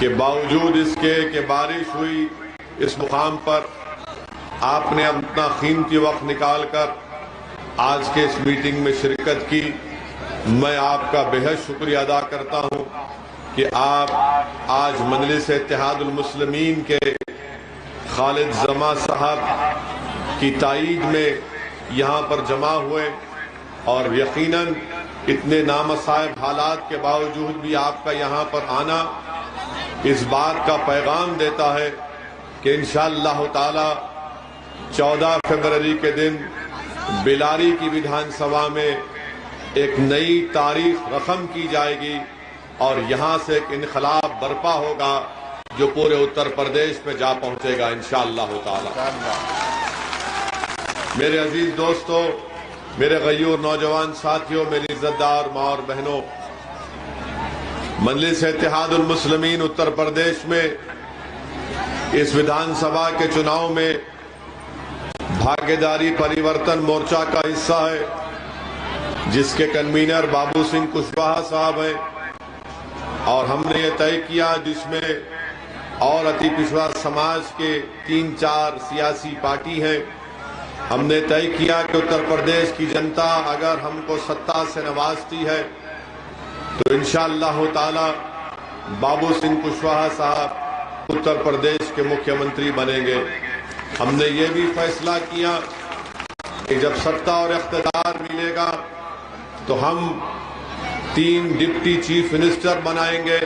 کہ باوجود اس کے کہ بارش ہوئی اس مقام پر آپ نے اپنا قیمتی وقت نکال کر آج کے اس میٹنگ میں شرکت کی. میں آپ کا بہت شکریہ ادا کرتا ہوں کہ آپ آج مجلس اتحاد المسلمین کے خالد زماں صاحب کی تائید میں یہاں پر جمع ہوئے، اور یقیناً اتنے نامصائب حالات کے باوجود بھی آپ کا یہاں پر آنا اس بات کا پیغام دیتا ہے کہ انشاءاللہ تعالی 14 فروری کے دن بیلاری کی ویدھان سبھا میں ایک نئی تاریخ رقم کی جائے گی اور یہاں سے ایک انقلاب برپا ہوگا جو پورے اتر پردیش پہ جا پہنچے گا انشاءاللہ تعالی. میرے عزیز دوستو، میرے غیور نوجوان ساتھیوں، میری عزتدار ماں اور بہنوں، مجلس اتحاد المسلمین اتر پردیش میں اس ویدھان سبھا کے چناؤ میں بھاگیداری پریورتن مورچہ کا حصہ ہے، جس کے کنوینر بابو سنگھ کشواہا صاحب ہیں، اور ہم نے یہ طے کیا جس میں اور اتی پچھڑا سماج کے 3-4 سیاسی پارٹی ہیں. ہم نے طے کیا کہ اتر پردیش کی جنتا اگر ہم کو سطح سے نوازتی ہے تو انشاءاللہ تعالی بابو سنگھ کشواہا صاحب اتر پردیش کے مکھیہ منتری بنیں گے. ہم نے یہ بھی فیصلہ کیا کہ جب سطح اور اقتدار ملے گا تو ہم 3 ڈپٹی چیف منسٹر بنائیں گے،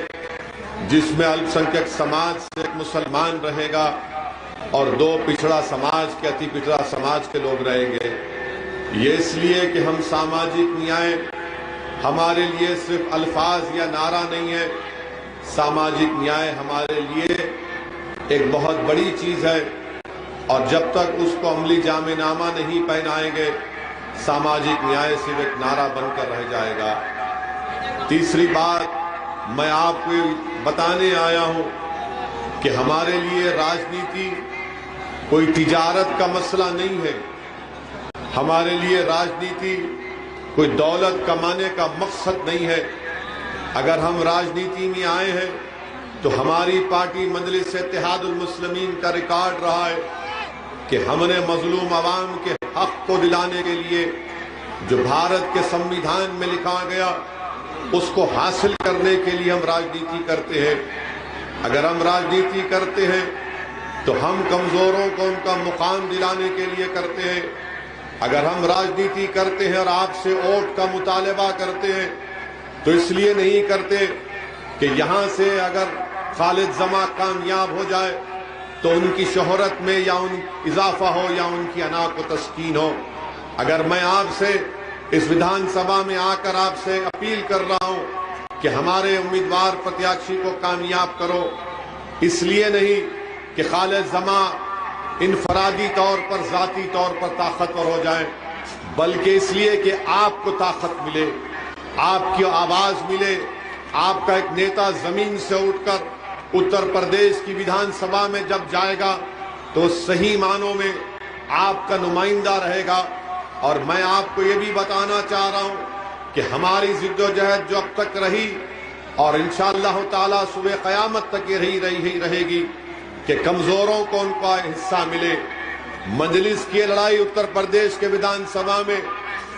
جس میں الپ سنکھیک سماج سے ایک مسلمان رہے گا اور 2 پچھڑا سماج کے اتی پچھڑا سماج کے لوگ رہیں گے. یہ اس لیے کہ ہم ساماجک نیائے ہمارے لیے صرف الفاظ یا نعرہ نہیں ہے. ساماجک نیائے ہمارے لیے ایک بہت بڑی چیز ہے، اور جب تک اس کو عملی جامع نامہ نہیں پہنائیں گے ساماجک نیائے صرف ایک نعرہ بن کر رہ جائے گا. تیسری بات میں آپ کو بتانے آیا ہوں کہ ہمارے لیے راجنیتی کوئی تجارت کا مسئلہ نہیں ہے. ہمارے لیے راجنیتی کوئی دولت کمانے کا مقصد نہیں ہے. اگر ہم راجنیتی میں آئے ہیں تو ہماری پارٹی مجلس اتحاد المسلمین کا ریکارڈ رہا ہے کہ ہم نے مظلوم عوام کے حق کو دلانے کے لیے جو بھارت کے سمویدھان میں لکھا گیا اس کو حاصل کرنے کے لیے ہم راجنیتی کرتے ہیں. اگر ہم راجنیتی کرتے ہیں تو ہم کمزوروں کو ان کا مقام دلانے کے لیے کرتے ہیں. اگر ہم راجنیتی کرتے ہیں اور آپ سے ووٹ کا مطالبہ کرتے ہیں تو اس لیے نہیں کرتے کہ یہاں سے اگر خالد زماں کامیاب ہو جائے تو ان کی شہرت میں یا ان اضافہ ہو یا ان کی انا کو تسکین ہو. اگر میں آپ سے اس ویدھان سبھا میں آ کر آپ سے اپیل کر رہا ہوں کہ ہمارے امیدوار پرتیاکشی کو کامیاب کرو، اس لیے نہیں کہ خالد زماں انفرادی طور پر ذاتی طور پر طاقتور ہو جائیں، بلکہ اس لیے کہ آپ کو طاقت ملے، آپ کی آواز ملے، آپ کا ایک نیتا زمین سے اٹھ کر اتر پردیش کی ویدھان سبھا میں جب جائے گا تو صحیح معنوں میں آپ کا نمائندہ رہے گا. اور میں آپ کو یہ بھی بتانا چاہ رہا ہوں کہ ہماری جد و جہد جو اب تک رہی اور انشاءاللہ تعالی صبح قیامت تک یہ رہے گی کہ کمزوروں کو ان کا حصہ ملے. مجلس کی لڑائی اتر پردیش کے ویدھان سبھا میں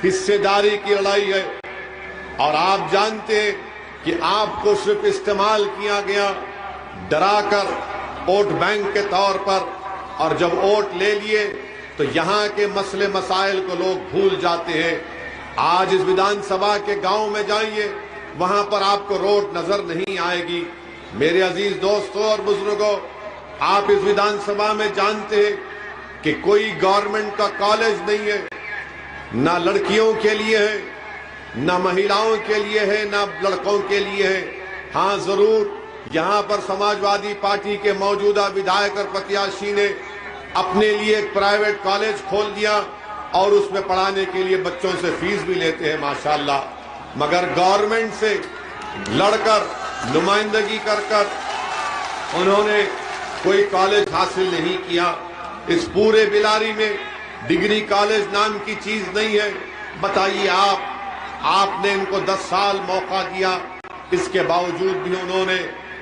حصے داری کی لڑائی ہے، اور آپ جانتے ہیں کہ آپ کو صرف استعمال کیا گیا ڈرا کر ووٹ بینک کے طور پر، اور جب ووٹ لے لیے تو یہاں کے مسئلے مسائل کو لوگ بھول جاتے ہیں. آج اس ویدھان سبھا کے گاؤں میں جائیے، وہاں پر آپ کو روڈ نظر نہیں آئے گی. میرے عزیز دوستوں اور بزرگوں، آپ اس ویدھان سبھا میں جانتے ہیں کہ کوئی گورنمنٹ کا کالج نہیں ہے، نہ لڑکیوں کے لیے ہے، نہ مہیلاؤں کے لیے ہے، نہ لڑکوں کے لیے ہے. ہاں ضرور یہاں پر سماجوادی پارٹی کے موجودہ ودھائک اور پرتیاشی نے اپنے لیے ایک پرائیویٹ کالج کھول دیا اور اس میں پڑھانے کے لیے بچوں سے فیس بھی لیتے ہیں ماشاءاللہ، مگر گورنمنٹ سے لڑ کر نمائندگی کر کر انہوں نے کوئی کالج حاصل نہیں کیا. اس پورے بیلاری میں ڈگری کالج نام کی چیز نہیں ہے. بتائیے آپ نے ان کو 10 سال موقع دیا، اس کے باوجود بھی انہوں نے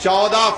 14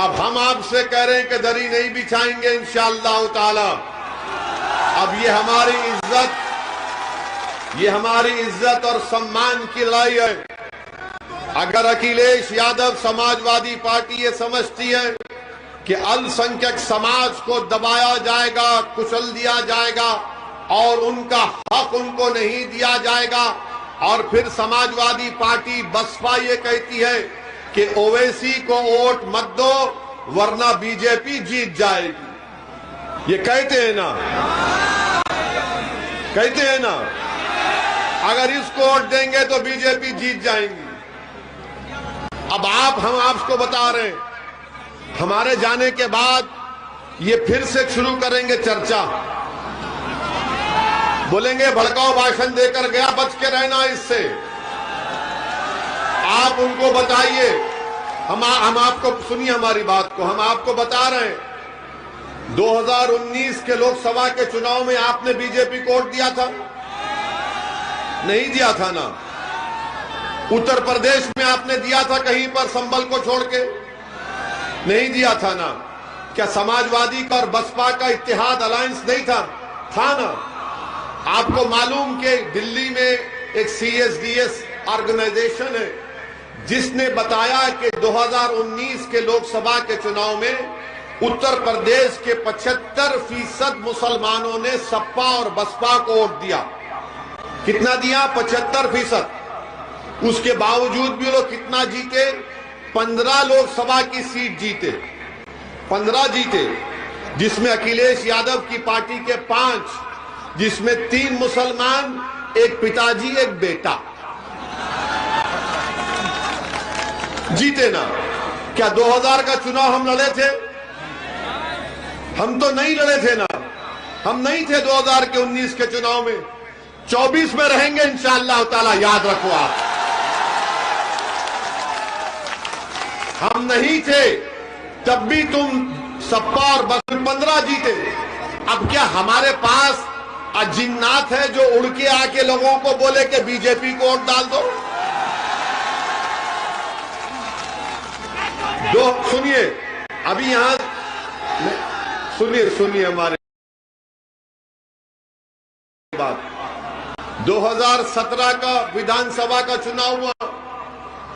اب ہم آپ سے کہہ رہے ہیں کہ دری نہیں بچھائیں گے انشاءاللہ تعالی. اب یہ ہماری عزت اور سمان کی لڑائی ہے. اگر اکھلیش یادو سماجوادی پارٹی یہ سمجھتی ہے کہ السنکھیک سماج کو دبایا جائے گا، کچل دیا جائے گا اور ان کا حق ان کو نہیں دیا جائے گا، اور پھر سماجوادی پارٹی بسپا یہ کہتی ہے کہ اویسی کو ووٹ مت دو ورنہ بی جے پی جیت جائے گی. یہ کہتے ہیں نا اگر اس کو ووٹ دیں گے تو بی جے پی جیت جائیں گی. اب ہم آپ کو بتا رہے ہیں ہمارے جانے کے بعد یہ پھر سے شروع کریں گے چرچا. بولیں گے بھڑکاؤ بھاشن دے کر گیا، بچ کے رہنا اس سے. آپ ان کو بتائیے، ہم آپ کو سنیے ہماری بات کو، ہم آپ کو بتا رہے ہیں 2019 کے لوک سبھا کے چناؤ میں آپ نے بی جے پی کو ووٹ دیا تھا؟ نہیں دیا تھا نا. اتر پردیش میں آپ نے دیا تھا کہیں پر سنبل کو چھوڑ کے؟ نہیں دیا تھا نا. کیا سماجوادی کا اور بسپا کا اتحاد الائنس نہیں تھا؟ تھا نا. آپ کو معلوم کہ دلی میں ایک C S D S organisation ہے جس نے بتایا کہ 2019 کے لوک سبھا کے چناؤ میں اتر پردیش کے 75% مسلمانوں نے سپا اور بسپا کو ووٹ دیا. کتنا دیا؟ 75%. اس کے باوجود بھی لوگ کتنا جیتے؟ 15 لوک سبھا کی سیٹ جیتے. 15 جیتے، جس میں اکھلیش یادو کی پارٹی کے 5، جس میں 3 مسلمان، ایک پتا جی ایک بیٹا جیتے نا. کیا 2000 کا چناؤ ہم لڑے تھے؟ ہم تو نہیں لڑے تھے نا. ہم نہیں تھے 2019 کے چناؤ میں. 24 میں رہیں گے انشاءاللہ تعالی، یاد رکھو آپ. ہم نہیں تھے تب بھی تم سپا اور بس 15 جیتے. اب کیا ہمارے پاس جنات ہے جو اڑ کے آ کے لوگوں کو بولے کہ بی جے پی کو ووٹ ڈال دو؟ سنیے ابھی یہاں سنیے ہمارے بات. 2017 کا ویدھان سبھا کا چناؤ ہوا،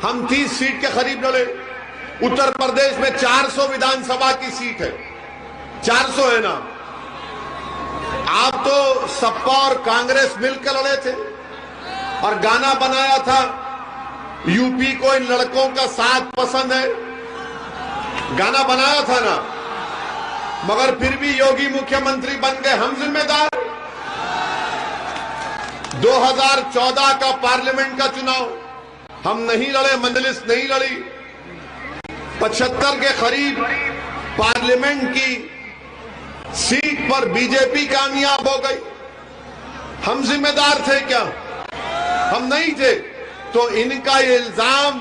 ہم 30 سیٹ کے قریب لڑے. اتر پردیش میں 400 ویدھان سبھا کی سیٹ ہے. 400 ہے نا. آپ تو سپا اور کانگریس مل کر لڑے تھے اور گانا بنایا تھا یو پی کو ان لڑکوں کا ساتھ پسند ہے. گانا بنایا تھا نا. مگر پھر بھی یوگی مکھیہ منتری بن گئے. ہم ذمہ دار. 2014 کا پارلیمنٹ کا چناؤ ہم نہیں لڑے، مجلس نہیں لڑی. 75 کے قریب پارلیمنٹ کی سیٹ پر بی جے پی کامیاب ہو گئی. ہم ذمہ دار تھے کیا؟ ہم نہیں تھے. تو ان کا یہ الزام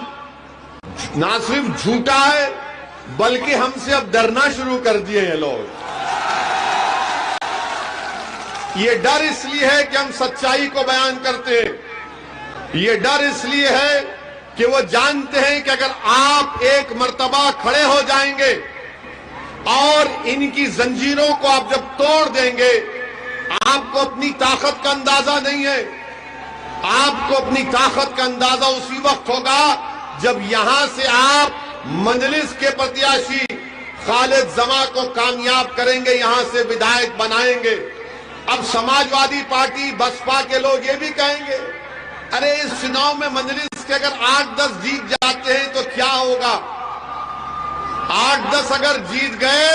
نہ صرف جھوٹا ہے بلکہ ہم سے اب ڈرنا شروع کر دیے ہیں لوگ. یہ ڈر اس لیے ہے کہ ہم سچائی کو بیان کرتے ہیں. یہ ڈر اس لیے ہے کہ وہ جانتے ہیں کہ اگر آپ ایک مرتبہ کھڑے ہو جائیں گے اور ان کی زنجیروں کو آپ جب توڑ دیں گے، آپ کو اپنی طاقت کا اندازہ نہیں ہے. آپ کو اپنی طاقت کا اندازہ اسی وقت ہوگا جب یہاں سے آپ مجلس کے پرتیاشی خالد زماں کو کامیاب کریں گے، یہاں سے ودھائک بنائیں گے. اب سماجوادی پارٹی بسپا کے لوگ یہ بھی کہیں گے ارے اس چناؤ میں مجلس کے اگر 8-10 جیت جاتے ہیں تو کیا ہوگا؟ 8-10 اگر جیت گئے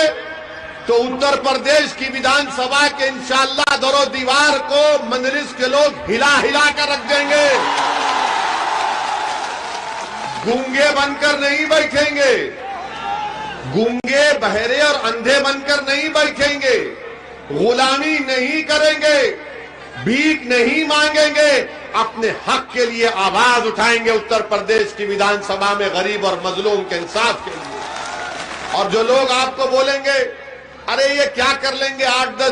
تو اتر پردیش کی ویدھان سبھا کے انشاءاللہ در و دیوار کو مجلس کے لوگ ہلا کر رکھ دیں گے. گونگے بن کر نہیں بیٹھیں گے. گونگے، بہرے اور اندھے بن کر نہیں بیٹھیں گے. غلامی نہیں کریں گے. بھیک نہیں مانگیں گے. اپنے حق کے لیے آواز اٹھائیں گے اتر پردیش کی ویدھان سبھا میں غریب اور مظلوم کے انصاف کے لیے. اور جو لوگ آپ کو بولیں گے ارے یہ کیا کر لیں گے، 8-10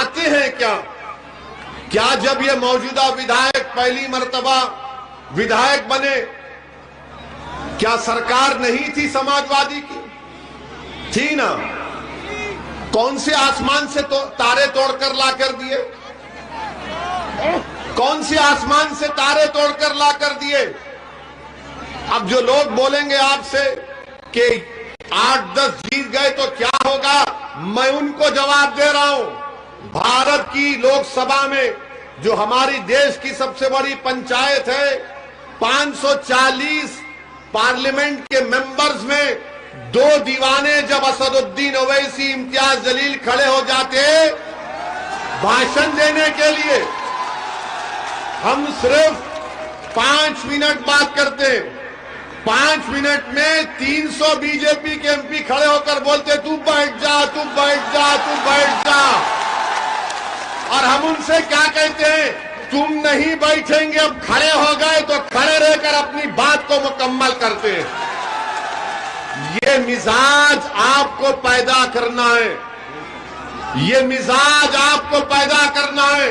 آتے ہیں کیا جب یہ موجودہ ودھائک پہلی مرتبہ ودھائک بنے کیا سرکار نہیں تھی سماجوادی کی؟ تھی نا. کون سے آسمان سے تارے توڑ کر لا کر دیے؟ کون سے آسمان سے تارے توڑ کر لا کر دیے؟ اب جو لوگ بولیں گے آپ سے کہ 8-10 جیت گئے تو کیا ہوگا، میں ان کو جواب دے رہا ہوں. بھارت کی لوک سبھا میں جو ہماری دیش کی سب سے بڑی پنچایت ہے، 540 پارلیمنٹ کے ممبرز میں 2 دیوانے جب اسد الدین اویسی، امتیاز جلیل کھڑے ہو جاتے بھاشن دینے کے لیے، ہم صرف 5 منٹ بات کرتے ہیں. 5 منٹ میں 300 بی جے پی کے ایم پی کھڑے ہو کر بولتے تو بیٹھ جا، تو بیٹھ جا، تو بیٹھ جا. اور ہم ان سے کیا کہتے ہیں؟ تم نہیں بیٹھیں گے، اب کھڑے ہو گئے تو کھڑے رہ کر اپنی بات کو مکمل کرتے ہیں. یہ مزاج آپ کو پیدا کرنا ہے، یہ مزاج آپ کو پیدا کرنا ہے.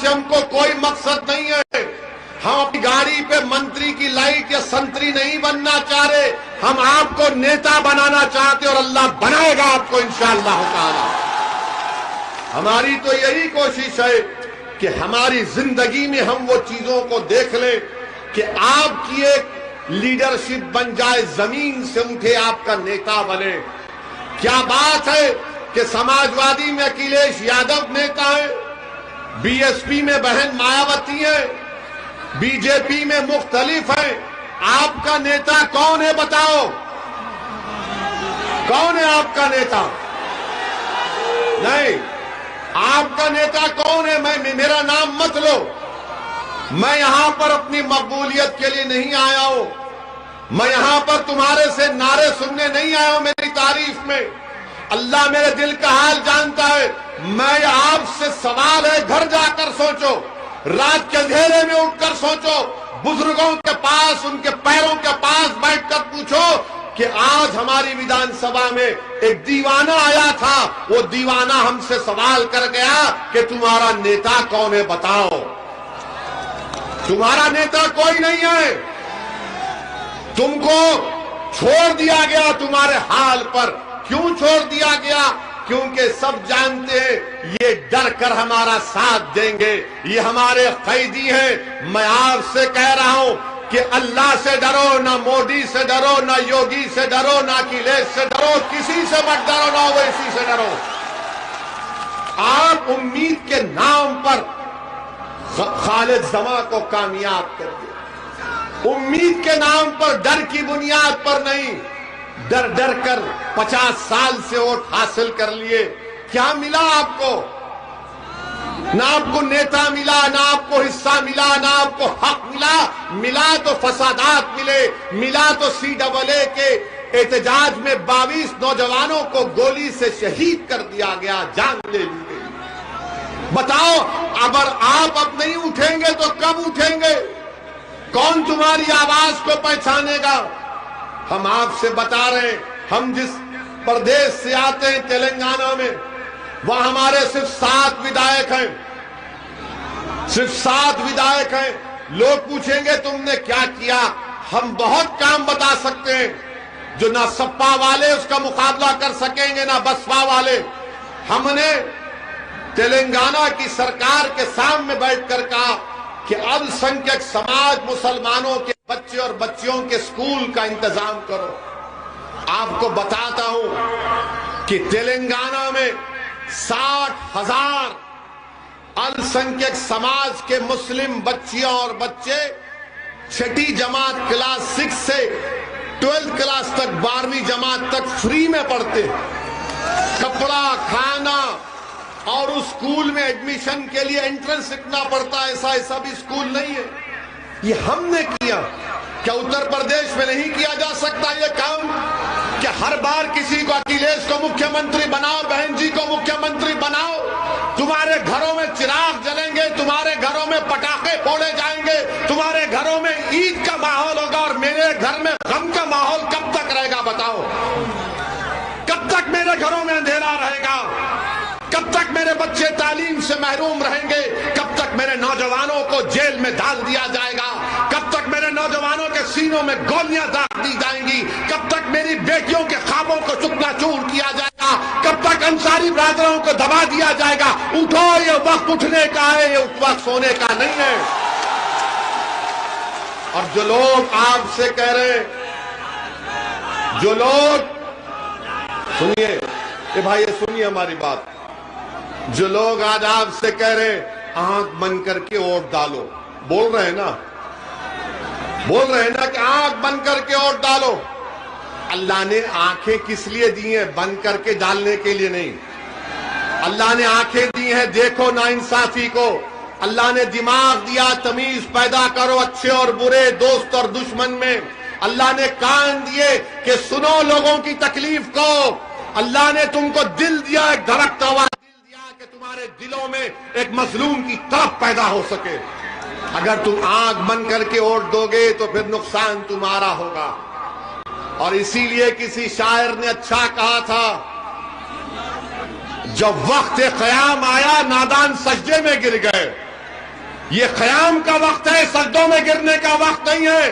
سے ہم کو کوئی مقصد نہیں ہے. ہم اپنی گاڑی پہ منتری کی لائٹ یا سنتری نہیں بننا چاہ رہے، ہم آپ کو نیتا بنانا چاہتے اور اللہ بنائے گا آپ کو انشاءاللہ تعالی. ہماری تو یہی کوشش ہے کہ ہماری زندگی میں ہم وہ چیزوں کو دیکھ لیں کہ آپ کی ایک لیڈرشپ بن جائے، زمین سے اٹھے، آپ کا نیتا بنے. کیا بات ہے کہ سماجوادی میں اکھلیش یادو نیتا ہے، بی ایس پی میں بہن مایاوتی ہے، بی جے پی میں مختلف ہیں. آپ کا نیتا کون ہے بتاؤ؟ کون ہے آپ کا نیتا؟ نہیں، آپ کا نیتا کون ہے؟ میرا نام مت لو. میں یہاں پر اپنی مقبولیت کے لیے نہیں آیا ہوں، میں یہاں پر تمہارے سے نعرے سننے نہیں آیا ہوں میری تعریف میں. اللہ میرے دل کا حال جانتا ہے. میں آپ سے سوال ہے، گھر جا کر سوچو، رات کے اندھیرے میں اٹھ کر سوچو، بزرگوں کے پاس، ان کے پیروں کے پاس بیٹھ کر پوچھو کہ آج ہماری ویدھان سبھا میں ایک دیوانہ آیا تھا، وہ دیوانہ ہم سے سوال کر گیا کہ تمہارا نیتا کون ہے بتاؤ. تمہارا نیتا کوئی نہیں ہے، تم کو چھوڑ دیا گیا تمہارے حال پر. کیوں چھوڑ دیا گیا؟ کیونکہ سب جانتے ہیں یہ ڈر کر ہمارا ساتھ دیں گے، یہ ہمارے قیدی ہیں. میں آپ سے کہہ رہا ہوں کہ اللہ سے ڈرو، نہ مودی سے ڈرو، نہ یوگی سے ڈرو، نہ اکھلیش سے ڈرو، کسی سے مت ڈرو، نہ اویسی سے ڈرو. آپ امید کے نام پر خالد زماں کو کامیاب کر دیا، امید کے نام پر، ڈر کی بنیاد پر نہیں. ڈر ڈر کر 50 سال سے ووٹ حاصل کر لیے. کیا ملا آپ کو؟ نہ آپ کو نیتا ملا، نہ آپ کو حصہ ملا، نہ آپ کو حق ملا. ملا تو فسادات ملے، ملا تو CAA کے احتجاج میں 22 نوجوانوں کو گولی سے شہید کر دیا گیا، جان لے لی گئی. بتاؤ اگر آپ اب نہیں اٹھیں گے تو کب اٹھیں گے؟ کون تمہاری آواز کو پہچانے گا؟ ہم آپ سے بتا رہے ہیں، ہم جس پردیش سے آتے ہیں تلنگانہ میں، وہاں ہمارے صرف 7 ودھائک ہیں، صرف 7 ودھائک ہیں. لوگ پوچھیں گے تم نے کیا کیا؟ ہم بہت کام بتا سکتے ہیں جو نہ سپا والے اس کا مقابلہ کر سکیں گے، نہ بسپا والے. ہم نے تلنگانہ کی سرکار کے سامنے بیٹھ کر کہا کہ السنکھیک سماج مسلمانوں کے بچے اور بچیوں کے سکول کا انتظام کرو. آپ کو بتاتا ہوں کہ تلنگانہ میں 60,000 السنکھیک سماج کے مسلم بچیاں اور بچے 6ٹھی جماعت کلاس 6 سے 12th کلاس تک، 12ویں جماعت تک فری میں پڑھتے. کپڑا، کھانا، اور اس سکول میں ایڈمیشن کے لیے انٹرنس لکھنا پڑتا ہے. ایسا بھی سکول نہیں ہے. یہ ہم نے کیا. کیا اتر پردیش میں نہیں کیا جا سکتا یہ کام کہ ہر بار کسی کو اکھلیش کو مکھیہ منتری بناؤ، بہن جی کو مکھیہ منتری بناؤ؟ تمہارے گھروں میں چراغ جلیں گے، تمہارے گھروں میں پٹاخے پھوڑے جائیں گے، تمہارے گھروں میں عید کا ماحول ہوگا، اور میرے گھر میں غم کا ماحول کب تک رہے گا بتاؤ؟ کب تک میرے گھروں میں اندھیرا رہے گا؟ کب تک میرے بچے تعلیم سے محروم رہیں گے؟ کب تک میرے نوجوانوں کو جیل میں ڈال دیا جائے گا؟ کب تک میرے نوجوانوں کے سینوں میں گولیاں داغ دی جائیں گی، کب تک میری بیٹیوں کے خوابوں کو چکنا چور کیا جائے گا، کب تک انصاری برادروں کو دبا دیا جائے گا؟ اٹھو، یہ وقت اٹھنے کا ہے، یہ وقت سونے کا نہیں ہے۔ اور جو لوگ آپ سے کہہ رہے ہیں، جو لوگ سنیے اے بھائی، یہ سنیے ہماری بات، جو لوگ آج آپ سے کہہ رہے ہیں آنکھ بند کر کے ووٹ ڈالو، بول رہے ہیں نا کہ آنکھ بند کر کے ووٹ ڈالو، اللہ نے آنکھیں کس لیے دی ہیں؟ بند کر کے ڈالنے کے لیے نہیں۔ اللہ نے آنکھیں دی ہیں دیکھو ناانصافی کو، اللہ نے دماغ دیا تمیز پیدا کرو اچھے اور برے، دوست اور دشمن میں، اللہ نے کان دیے کہ سنو لوگوں کی تکلیف کو، اللہ نے تم کو دل دیا، ایک دھڑکتا ہوا دل دیا کہ تمہارے دلوں میں ایک مظلوم کی طرف پیدا ہو سکے۔ اگر تم آنکھ بند کر کے ووٹ دو گے تو پھر نقصان تمہارا ہوگا۔ اور اسی لیے کسی شاعر نے اچھا کہا تھا، جب وقت قیام آیا نادان سجدے میں گر گئے۔ یہ قیام کا وقت ہے، سجدوں میں گرنے کا وقت نہیں ہے۔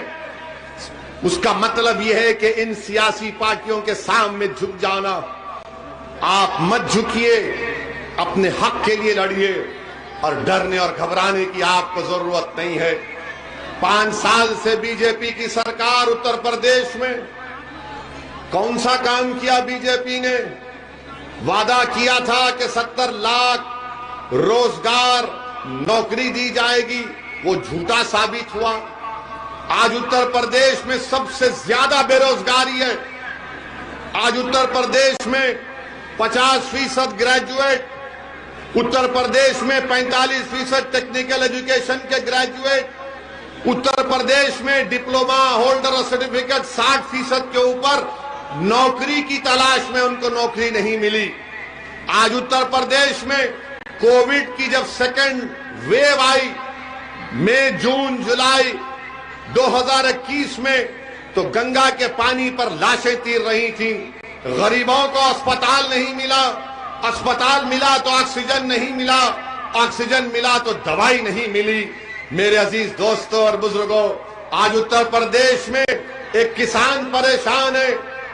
اس کا مطلب یہ ہے کہ ان سیاسی پارٹیوں کے سامنے جھک جانا، آپ مت جھکیے، اپنے حق کے لیے لڑیے، اور ڈرنے اور گھبرانے کی آپ کو ضرورت نہیں ہے۔ 5 سال سے بی جے پی کی سرکار اتر پردیش میں کون سا کام کیا؟ بی جے پی نے وعدہ کیا تھا کہ 70 لاکھ روزگار نوکری دی جائے گی، وہ جھوٹا ثابت ہوا۔ آج اتر پردیش میں سب سے زیادہ بے روزگاری ہے۔ آج اتر پردیش میں 50% گریجویٹ، اتر پردیش میں 45% ٹیکنیکل ایجوکیشن کے گریجویٹ، اتر پردیش میں ڈپلوما ہولڈر اور سرٹیفکیٹ 60% کے اوپر نوکری کی تلاش میں ان کو نوکری نہیں ملی۔ آج اتر پردیش میں کووڈ کی جب سیکنڈ ویو آئی، مئی، جون، جولائی 2021 میں، تو گنگا کے پانی پر لاشیں تیر رہی تھیں۔ غریبوں کو اسپتال نہیں ملا، اسپتال ملا تو آکسیجن نہیں ملا، آکسیجن ملا تو دوائی نہیں ملی۔ میرے عزیز دوستوں اور بزرگوں، آج اتر پردیش میں ایک کسان پریشان ہے،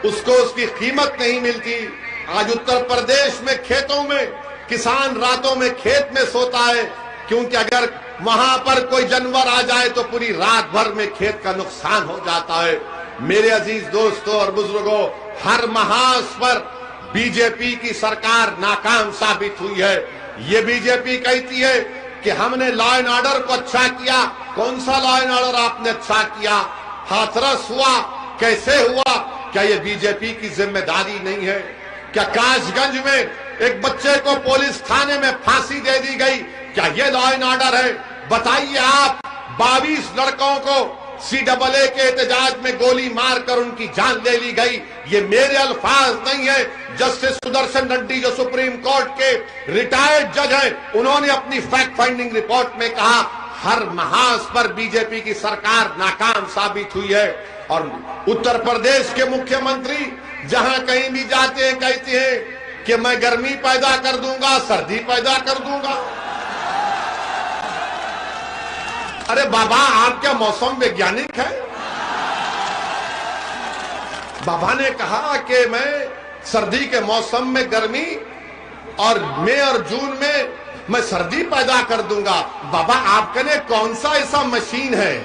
اس کو اس کی قیمت نہیں ملتی۔ آج اتر پردیش میں کھیتوں میں کسان راتوں میں کھیت میں سوتا ہے، کیونکہ اگر وہاں پر کوئی جانور آ جائے تو پوری رات بھر میں کھیت کا نقصان ہو جاتا ہے۔ میرے عزیز دوستوں اور بزرگوں، ہر محاذ پر بی جے پی کی سرکار ناکام ثابت ہوئی ہے۔ یہ بی جے پی کہتی ہے کہ ہم نے لا اینڈ آرڈر کو اچھا کیا۔ کون سا لا اینڈ آرڈر آپ نے اچھا کیا؟ ہاتھرس ہوا، کیسے ہوا؟ کیا یہ بی جے پی کی ذمہ داری نہیں ہے؟ کیا کاش گنج میں ایک بچے کو پولیس تھانے میں پھانسی دے دی گئی، کیا یہ لا اینڈ آرڈر ہے؟ بتائیے آپ، 22 لڑکوں کو CAA کے احتجاج میں گولی مار کر ان کی جان لے لی گئی۔ یہ میرے الفاظ نہیں ہے، جسٹس سدرشن ریڈی جو سپریم کورٹ کے ریٹائرڈ جج ہیں، انہوں نے اپنی فیکٹ فائنڈنگ رپورٹ میں کہا ہر محاذ پر بی جے پی کی سرکار ناکام ثابت ہوئی ہے۔ اور اتر پردیش کے مکھیہ منتری جہاں کہیں بھی جاتے ہیں کہتے ہیں کہ میں گرمی پیدا کر دوں گا، سردی پیدا کر دوں گا۔ ارے بابا، آپ کیا موسم ویگیانک ہے؟ بابا نے کہا کہ میں سردی کے موسم میں گرمی اور مئی اور جون میں سردی پیدا کر دوں گا۔ بابا آپ کہنے کون سا ایسا مشین ہے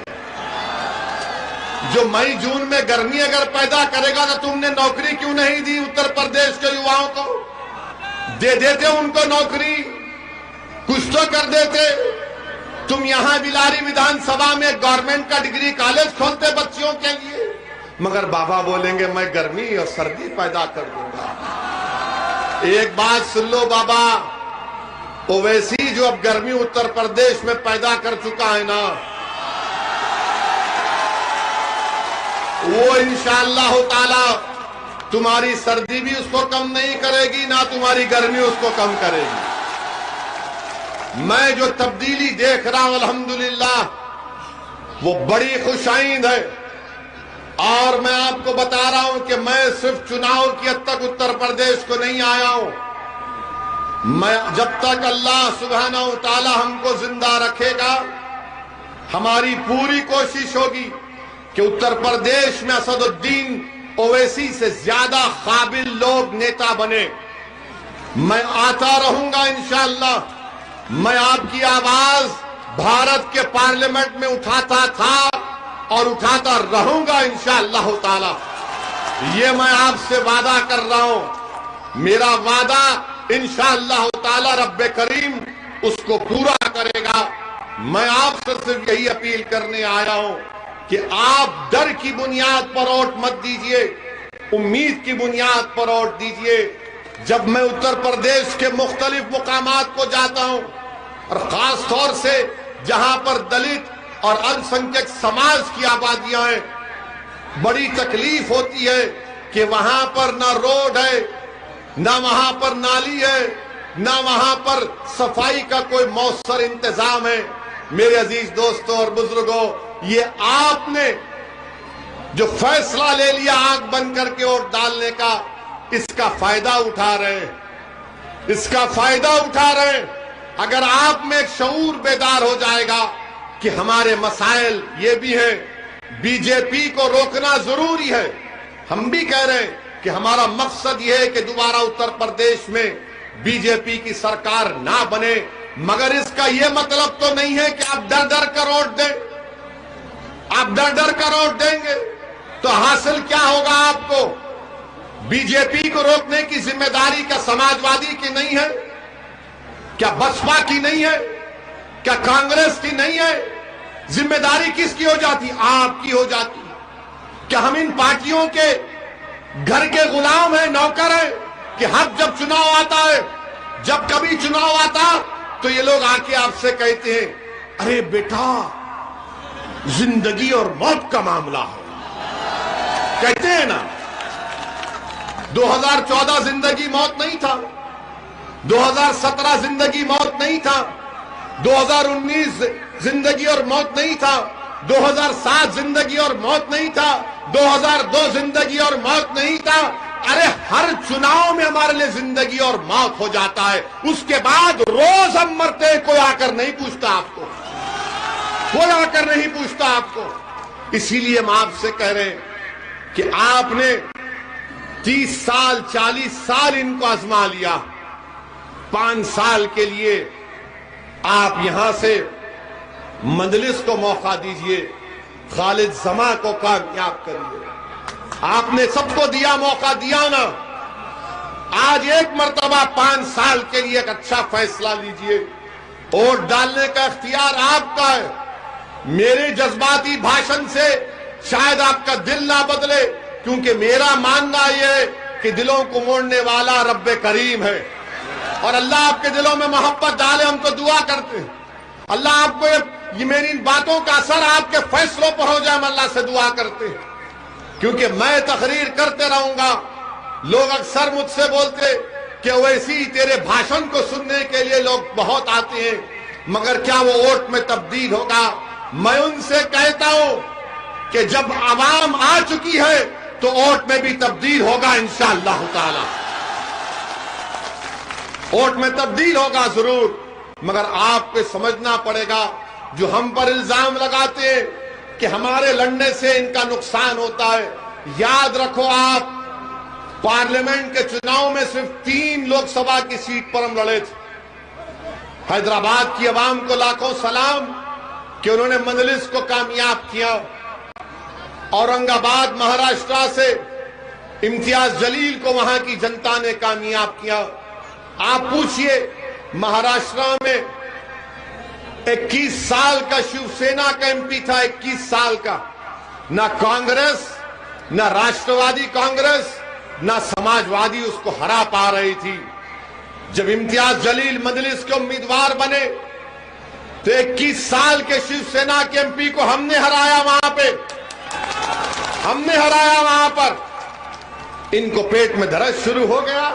جو مئی جون میں گرمی اگر پیدا کرے گا؟ تو تم نے نوکری کیوں نہیں دی اتر پردیش کے یواؤں کو؟ دے دیتے ان کو نوکری، کچھ تو کر دیتے۔ تم یہاں بلاری ودھان سبھا میں گورنمنٹ کا ڈگری کالج کھولتے بچیوں کے لیے، مگر بابا بولیں گے میں گرمی اور سردی پیدا کر دوں گا۔ ایک بات سن لو بابا، اویسی جو اب گرمی اتر پردیش میں پیدا کر چکا ہے نا، وہ انشاءاللہ تعالی تمہاری سردی بھی اس کو کم نہیں کرے گی، نہ تمہاری گرمی اس کو کم کرے گی۔ میں جو تبدیلی دیکھ رہا ہوں الحمدللہ وہ بڑی خوش آئند ہے، اور میں آپ کو بتا رہا ہوں کہ میں صرف چناؤ کی حد تک اتر پردیش کو نہیں آیا ہوں۔ میں جب تک اللہ سبحانہ وتعالی ہم کو زندہ رکھے گا، ہماری پوری کوشش ہوگی کہ اتر پردیش میں اسد الدین اویسی سے زیادہ قابل لوگ نیتا بنے. میں آتا رہوں گا انشاءاللہ. میں آپ کی آواز بھارت کے پارلیمنٹ میں اٹھاتا تھا اور اٹھاتا رہوں گا انشاءاللہ تعالی. یہ میں آپ سے وعدہ کر رہا ہوں. میرا وعدہ انشاءاللہ تعالی رب کریم اس کو پورا کرے گا. میں آپ سے صرف یہی اپیل کرنے آیا ہوں کہ آپ ڈر کی بنیاد پر ووٹ مت دیجئے, امید کی بنیاد پر ووٹ دیجئے. جب میں اتر پردیش کے مختلف مقامات کو جاتا ہوں اور خاص طور سے جہاں پر دلت اور السنکھیک سماج کی آبادیاں ہیں, بڑی تکلیف ہوتی ہے کہ وہاں پر نہ روڈ ہے, نہ وہاں پر نالی ہے, نہ وہاں پر صفائی کا کوئی مؤثر انتظام ہے. میرے عزیز دوستوں اور بزرگوں, یہ آپ نے جو فیصلہ لے لیا آنکھ بند کر کے ووٹ ڈالنے کا, اس کا فائدہ اٹھا رہے ہیں, اس کا فائدہ اٹھا رہے ہیں. اگر آپ میں ایک شعور بیدار ہو جائے گا کہ ہمارے مسائل یہ بھی ہیں, بی جے پی کو روکنا ضروری ہے. ہم بھی کہہ رہے ہیں کہ ہمارا مقصد یہ ہے کہ دوبارہ اتر پردیش میں بی جے پی کی سرکار نہ بنے, مگر اس کا یہ مطلب تو نہیں ہے کہ آپ ڈر ڈر کر ووٹ دیں. آپ ڈر ڈر کر ووٹ دیں گے تو حاصل کیا ہوگا آپ کو؟ بی جے پی کو روکنے کی ذمہ داری کیا سماجوادی کی نہیں ہے؟ کیا بسپا کی نہیں ہے؟ کیا کانگریس کی نہیں ہے؟ ذمہ داری کس کی ہو جاتی؟ آپ کی ہو جاتی. کیا ہم ان پارٹیوں کے گھر کے غلام ہیں, نوکر ہیں کہ جب چناؤ آتا ہے, جب کبھی چناؤ آتا تو یہ لوگ آ کے آپ سے کہتے ہیں ارے بیٹا زندگی اور موت کا معاملہ ہے, کہتے ہیں نا. 2014 زندگی موت نہیں تھا, 2017 زندگی موت نہیں تھا, 2019 زندگی اور موت نہیں تھا, 2007 زندگی اور موت نہیں تھا, 2002 زندگی اور موت نہیں تھا. ارے ہر چناؤ میں ہمارے لیے زندگی اور موت ہو جاتا ہے. اس کے بعد روز ہم مرتے ہیں, کوئی آ کر نہیں پوچھتا آپ کو, کوئی آ کر نہیں پوچھتا آپ کو. اسی لیے ہم آپ سے کہہ رہے ہیں کہ آپ نے 30 سال 40 سال ان کو آزما لیا, 5 سال کے لیے آپ یہاں سے مجلس کو موقع دیجئے, خالد زماں کو کامیاب کریے. آپ نے سب کو دیا, موقع دیا نا. آج ایک مرتبہ 5 سال کے لیے ایک اچھا فیصلہ لیجئے. ووٹ ڈالنے کا اختیار آپ کا ہے. میرے جذباتی بھاشن سے شاید آپ کا دل نہ بدلے, کیونکہ میرا ماننا یہ ہے کہ دلوں کو موڑنے والا رب کریم ہے, اور اللہ آپ کے دلوں میں محبت ڈالے. ہم تو دعا کرتے ہیں اللہ آپ کو یہ میری ان باتوں کا اثر آپ کے فیصلوں پر ہو جائے. ہم اللہ سے دعا کرتے ہیں, کیونکہ میں تقریر کرتے رہوں گا. لوگ اکثر مجھ سے بولتے کہ اویسی تیرے بھاشن کو سننے کے لیے لوگ بہت آتے ہیں, مگر کیا وہ ووٹ میں تبدیل ہوگا؟ میں ان سے کہتا ہوں کہ جب عوام آ چکی ہے تو ووٹ میں بھی تبدیل ہوگا انشاءاللہ تعالی. ووٹ میں تبدیل ہوگا ضرور, مگر آپ کو سمجھنا پڑے گا جو ہم پر الزام لگاتے ہیں کہ ہمارے لڑنے سے ان کا نقصان ہوتا ہے. یاد رکھو آپ, پارلیمنٹ کے چناؤ میں صرف 3 لوک سبھا کی سیٹ پر ہم لڑے تھے. حیدرآباد کی عوام کو لاکھوں سلام کہ انہوں نے مجلس کو کامیاب کیا. اورنگ آباد مہاراشٹرا سے امتیاز جلیل کو وہاں کی جنتا نے کامیاب کیا. آپ پوچھئے مہاراشٹرا میں 21 سال کا شیو سینا کا ایم پی تھا, 21 سال کا. نہ کانگریس, نہ راشٹروادی کانگریس, نہ سماجوادی اس کو ہرا پا رہی تھی. جب امتیاز جلیل مجلس کے امیدوار بنے تو 21 سال کے شیو سینا کے ایم پی کو ہم نے ہرایا وہاں پہ, ہم نے ہرایا وہاں پر. ان کو پیٹ میں درد شروع ہو گیا.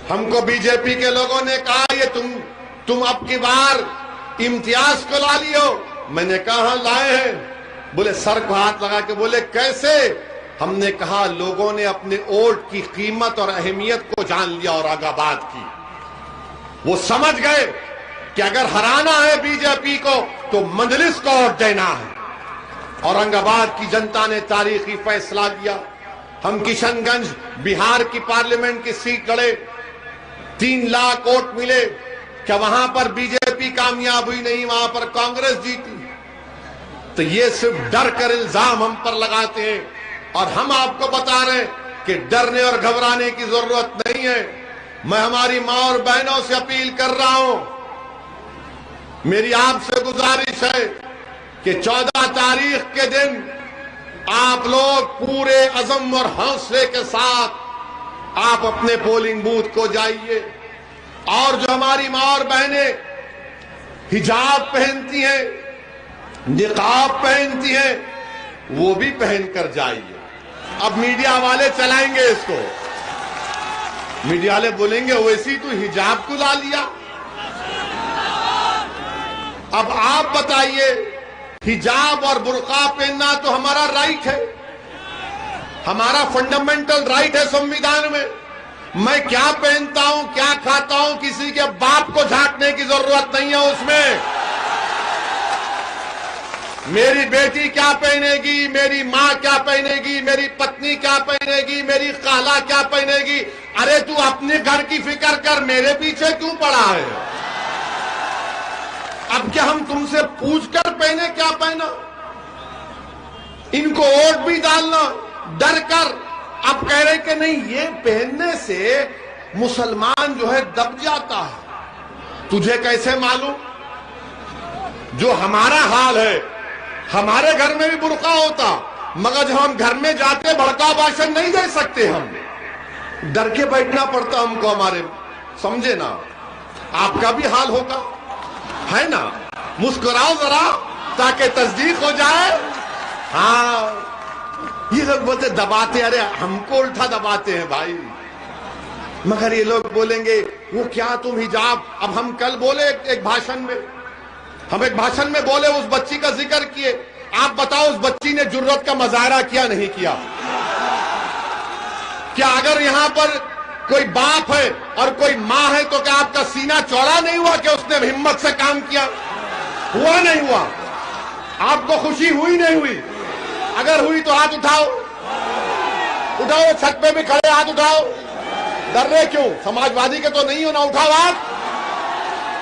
ہم کو بی جے پی کے لوگوں نے کہا یہ تم اب کی بار امتیاز کو لا لیو. میں نے کہا ہاں لائے ہیں. بولے سر کو ہاتھ لگا کے بولے کیسے؟ ہم نے کہا لوگوں نے اپنے ووٹ کی قیمت اور اہمیت کو جان لیا اورنگ آباد کی. وہ سمجھ گئے کہ اگر ہرانا ہے بی جے پی کو تو مجلس کو ووٹ دینا ہے. اورنگ آباد کی جنتا نے تاریخی فیصلہ کیا. ہم کشن گنج بہار کی پارلیمنٹ کی سیٹ لڑے, 3 لاکھ ووٹ ملے. کیا وہاں پر بی جے پی کامیاب ہوئی؟ نہیں, وہاں پر کانگریس جیتی. تو یہ صرف ڈر کر الزام ہم پر لگاتے ہیں, اور ہم آپ کو بتا رہے ہیں کہ ڈرنے اور گھبرانے کی ضرورت نہیں ہے. میں ہماری ماں اور بہنوں سے اپیل کر رہا ہوں, میری آپ سے گزارش ہے کہ 14 تاریخ کے دن آپ لوگ پورے عزم اور حوصلے کے ساتھ آپ اپنے پولنگ بوتھ کو جائیے, اور جو ہماری ماں اور بہنیں حجاب پہنتی ہیں, نقاب پہنتی ہیں, وہ بھی پہن کر جائیے. اب میڈیا والے چلائیں گے اس کو, میڈیا والے بولیں گے ویسی تو حجاب کو لا لیا. اب آپ بتائیے, حجاب اور برقع پہننا تو ہمارا رائٹ ہے, ہمارا فنڈامنٹل رائٹ ہے سنویدھان میں. میں کیا پہنتا ہوں, کیا کھاتا ہوں, کسی کے باپ کو جھانکنے کی ضرورت نہیں ہے اس میں. میری بیٹی کیا پہنے گی, میری ماں کیا پہنے گی, میری پتنی کیا پہنے گی, میری خالہ کیا پہنے گی. ارے تو اپنے گھر کی فکر کر, میرے پیچھے کیوں پڑا ہے؟ اب کیا ہم تم سے پوچھ کر پہنے کیا پہنا؟ ان کو ووٹ بھی ڈالنا ڈر کر. اب کہہ رہے کہ نہیں, یہ پہننے سے مسلمان جو ہے دب جاتا ہے. تجھے کیسے معلوم؟ جو ہمارا حال ہے, ہمارے گھر میں بھی برقع ہوتا, مگر جب ہم گھر میں جاتے بھڑکا بھاشن نہیں دے سکتے, ہم ڈر کے بیٹھنا پڑتا ہم کو. ہمارے سمجھے نا, آپ کا بھی حال ہوگا ہے نا. مسکراؤ ذرا تاکہ تصدیق ہو جائے. ہاں, یہ لوگ بولتے دباتے, ارے ہم کو الٹا دباتے ہیں بھائی. مگر یہ لوگ بولیں گے وہ کیا تم حجاب. اب ہم کل بولے ایک بھاشن میں, ہم ایک بھاشن میں بولے, اس بچی کا ذکر کیے. آپ بتاؤ اس بچی نے جرت کا مظاہرہ کیا نہیں کیا؟ کیا اگر یہاں پر کوئی باپ ہے اور کوئی ماں ہے تو کیا آپ کا سینہ چوڑا نہیں ہوا کہ اس نے ہمت سے کام کیا؟ ہوا نہیں ہوا؟ آپ کو خوشی ہوئی نہیں ہوئی؟ اگر ہوئی تو ہاتھ اٹھاؤ, اٹھاؤ. چھت پہ بھی کھڑے ہاتھ اٹھاؤ. ڈر رہے کیوں؟ سماجوادی کے تو نہیں ہو نا, اٹھاؤ ہاتھ.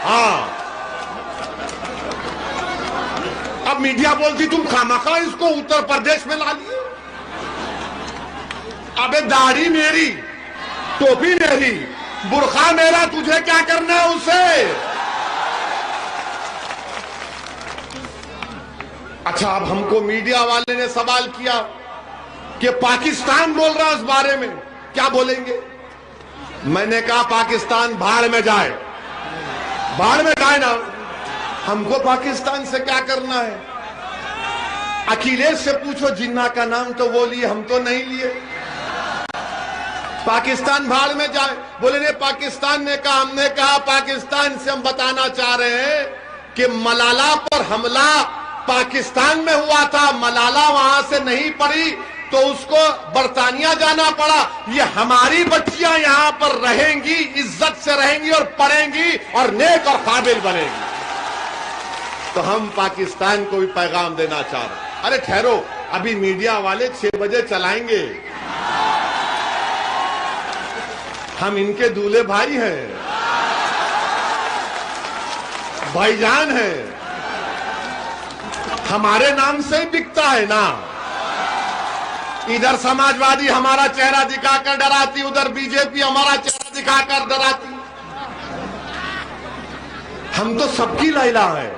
ہاں. اب میڈیا بولتی تم خامخواہ اس کو اتر پردیش میں لا لیے. ابے داڑھی میری, ٹوپی میری, برقع میرا, تجھے کیا کرنا ہے اس سے؟ اچھا, اب ہم کو میڈیا والے نے سوال کیا کہ پاکستان بول رہا اس بارے میں, کیا بولیں گے؟ میں نے کہا پاکستان بھاڑ میں جائے, بھاڑ میں جائے نا. ہم کو پاکستان سے کیا کرنا ہے؟ اکیلیش سے پوچھو, جنہ کا نام تو وہ لیے, ہم تو نہیں لیے. پاکستان بھاڑ میں جائے. بولے نہیں, پاکستان نے کہا. ہم نے کہا پاکستان سے ہم بتانا چاہ رہے ہیں کہ ملالہ پر حملہ پاکستان میں ہوا تھا, ملالہ وہاں سے نہیں پڑی تو اس کو برطانیہ جانا پڑا. یہ ہماری بچیاں یہاں پر رہیں گی, عزت سے رہیں گی اور پڑھیں گی اور نیک اور قابل بنیں گی. تو ہم پاکستان کو بھی پیغام دینا چاہ رہے ہیں. ارے ٹھہرو, ابھی میڈیا والے 6 بجے چلائیں گے. ہم ان کے دولہے بھائی ہیں, بھائی جان ہیں, ہمارے نام سے ہی بکتا ہے نا. ادھر سماجوادی ہمارا چہرہ دکھا کر ڈراتی, ادھر بی جے پی ہمارا چہرہ دکھا کر ڈراتی. ہم تو سب کی لیلا ہے.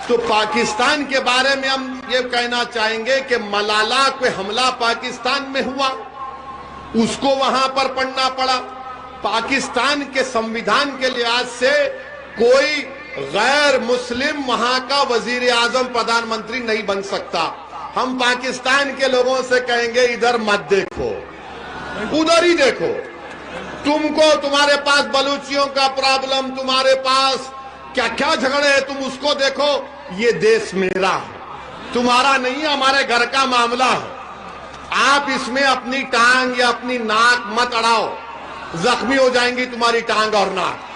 تو پاکستان کے بارے میں ہم یہ کہنا چاہیں گے کہ ملالہ کوئی حملہ پاکستان میں ہوا, اس کو وہاں پر پڑھنا پڑا. پاکستان کے سنویدھان کے لحاظ سے کوئی غیر مسلم وہاں کا وزیر اعظم پردھان منتری نہیں بن سکتا. ہم پاکستان کے لوگوں سے کہیں گے ادھر مت دیکھو, ادھر ہی دیکھو. تم کو, تمہارے پاس بلوچیوں کا پرابلم, تمہارے پاس کیا کیا جھگڑے ہیں, تم اس کو دیکھو. یہ دیش میرا ہے, تمہارا نہیں, ہمارے گھر کا معاملہ ہے. آپ اس میں اپنی ٹانگ یا اپنی ناک مت اڑاؤ, زخمی ہو جائیں گی تمہاری ٹانگ اور ناک.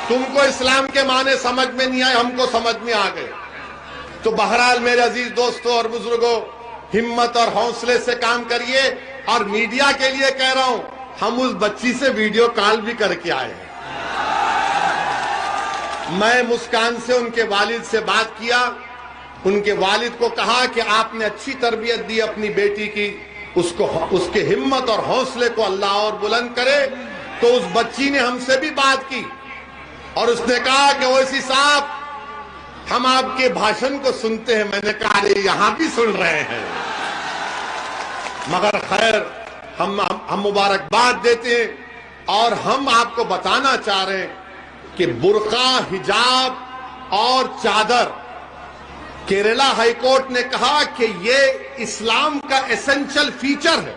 تم کو اسلام کے معنی سمجھ میں نہیں آئے, ہم کو سمجھ میں آ گئے. تو بہرحال میرے عزیز دوستوں اور بزرگوں، ہمت اور حوصلے سے کام کریے. اور میڈیا کے لیے کہہ رہا ہوں، ہم اس بچی سے ویڈیو کال بھی کر کے آئے ہیں. میں مسکان سے ان کے والد سے بات کیا. ان کے والد کو کہا کہ آپ نے اچھی تربیت دی اپنی بیٹی کی، اس کے ہمت اور حوصلے کو اللہ اور بلند کرے. تو اس بچی نے ہم سے بھی بات کی اور اس نے کہا کہ اویسی صاحب، ہم آپ کے بھاشن کو سنتے ہیں. میں نے کہا ارے یہاں بھی سن رہے ہیں، مگر خیر ہم مبارکباد دیتے ہیں. اور ہم آپ کو بتانا چاہ رہے ہیں کہ برقع، حجاب اور چادر، کیرلا ہائی کورٹ نے کہا کہ یہ اسلام کا ایسنشل فیچر ہے،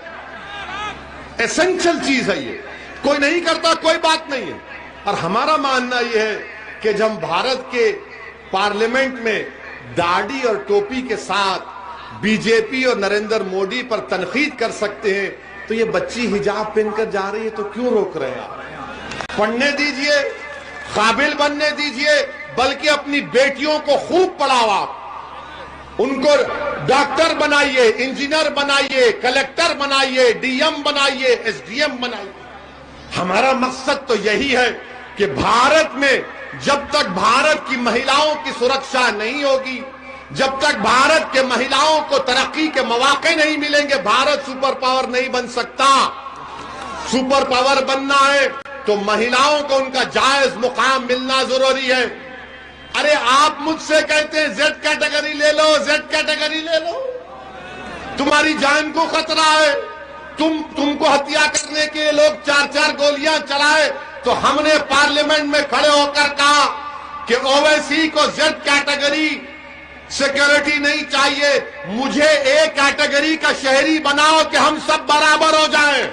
ایسنشل چیز ہے. یہ کوئی نہیں کرتا کوئی بات نہیں ہے. اور ہمارا ماننا یہ ہے کہ جب ہم بھارت کے پارلیمنٹ میں داڑھی اور ٹوپی کے ساتھ بی جے پی اور نریندر مودی پر تنقید کر سکتے ہیں، تو یہ بچی حجاب پہن کر جا رہی ہے تو کیوں روک رہے ہیں آپ؟ پڑھنے دیجئے، قابل بننے دیجئے، بلکہ اپنی بیٹیوں کو خوب پڑھاؤ. آپ ان کو ڈاکٹر بنائیے، انجینئر بنائیے، کلیکٹر بنائیے، ڈی ایم بنائیے، ایس ڈی ایم بنائیے. ہمارا مقصد تو یہی ہے کہ بھارت میں جب تک بھارت کی مہیلاؤں کی سرکشا نہیں ہوگی، جب تک بھارت کے مہیلاؤں کو ترقی کے مواقع نہیں ملیں گے، بھارت سپر پاور نہیں بن سکتا. سپر پاور بننا ہے تو مہیلاؤں کو ان کا جائز مقام ملنا ضروری ہے. ارے آپ مجھ سے کہتے ہیں زیڈ کیٹیگری لے لو، زیڈ کیٹیگری لے لو. تمہاری جان کو خطرہ ہے. تم کو ہتیا کرنے کے لوگ 4 گولیاں چلائے تو ہم نے پارلیمنٹ میں کھڑے ہو کر کہا کہ اویسی کو زیڈ کیٹیگری سیکیورٹی نہیں چاہیے، مجھے اے کیٹیگری کا شہری بناؤ کہ ہم سب برابر ہو جائیں.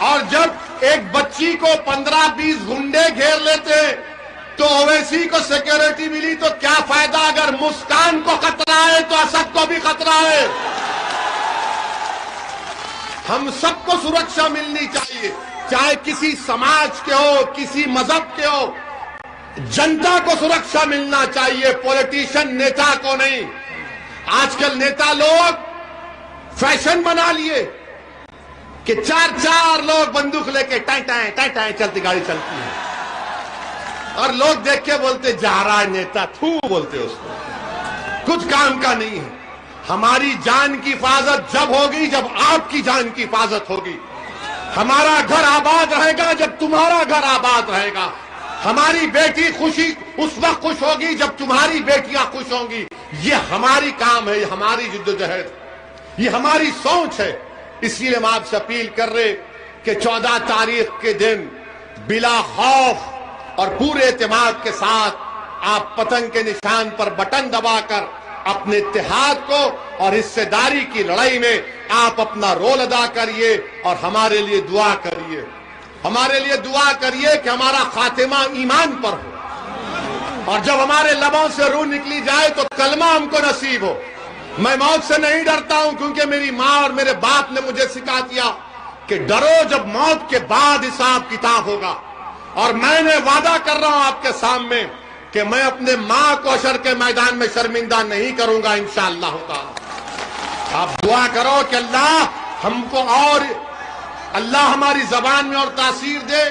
اور جب ایک بچی کو 15-20 گنڈے گھیر لیتے تو اویسی کو سیکیورٹی ملی تو کیا فائدہ؟ اگر مسکان کو خطرہ ہے تو اسد کو بھی خطرہ ہے. ہم سب کو سرکشا ملنی چاہیے، چاہے کسی سماج کے ہو، کسی مذہب کے ہو. جنتا کو سرکشا ملنا چاہیے، پولیٹیشن نیتا کو نہیں. آج کل نیتا لوگ فیشن بنا لیے کہ 4 لوگ بندوق لے کے ٹائیں ٹائیں چلتی گاڑی چلتی ہے، اور لوگ دیکھ کے بولتے جا رہا ہے نیتا، تھو بولتے اس کو، کچھ کام کا نہیں ہے. ہماری جان کی حفاظت جب ہوگی جب آپ کی جان کی حفاظت ہوگی. ہمارا گھر آباد رہے گا جب تمہارا گھر آباد رہے گا. ہماری بیٹی خوشی اس وقت خوش ہوگی جب تمہاری بیٹیاں خوش ہوں گی. یہ ہماری کام ہے، یہ ہماری جدوجہد، یہ ہماری سوچ ہے. اس لیے ہم آپ سے اپیل کر رہے کہ 14 تاریخ کے دن بلا خوف اور پورے اعتماد کے ساتھ آپ پتنگ کے نشان پر بٹن دبا کر اپنے اتحاد کو اور حصے داری کی لڑائی میں آپ اپنا رول ادا کریے اور ہمارے لیے دعا کریے. ہمارے لیے دعا کریے کہ ہمارا خاتمہ ایمان پر ہو، اور جب ہمارے لبوں سے روح نکلی جائے تو کلمہ ہم کو نصیب ہو. میں موت سے نہیں ڈرتا ہوں، کیونکہ میری ماں اور میرے باپ نے مجھے سکھا دیا کہ ڈرو جب موت کے بعد حساب کتاب ہوگا. اور میں نے وعدہ کر رہا ہوں آپ کے سامنے کہ میں اپنے ماں کو حشر کے میدان میں شرمندہ نہیں کروں گا انشاءاللہ تعالی. آپ دعا کرو کہ اللہ ہم کو اور اللہ ہماری زبان میں اور تاثیر دے،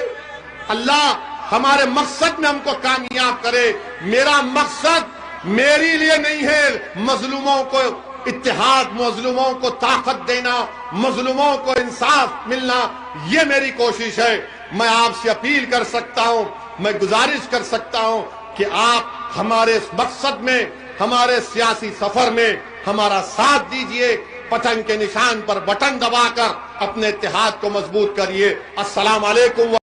اللہ ہمارے مقصد میں ہم کو کامیاب کرے. میرا مقصد میری لیے نہیں ہے مظلوموں کو اتحاد، مظلوموں کو طاقت دینا، مظلوموں کو انصاف ملنا، یہ میری کوشش ہے. میں آپ سے اپیل کر سکتا ہوں، میں گزارش کر سکتا ہوں کہ آپ ہمارے اس مقصد میں، ہمارے سیاسی سفر میں ہمارا ساتھ دیجئے. پتنگ کے نشان پر بٹن دبا کر اپنے اتحاد کو مضبوط کریے. السلام علیکم.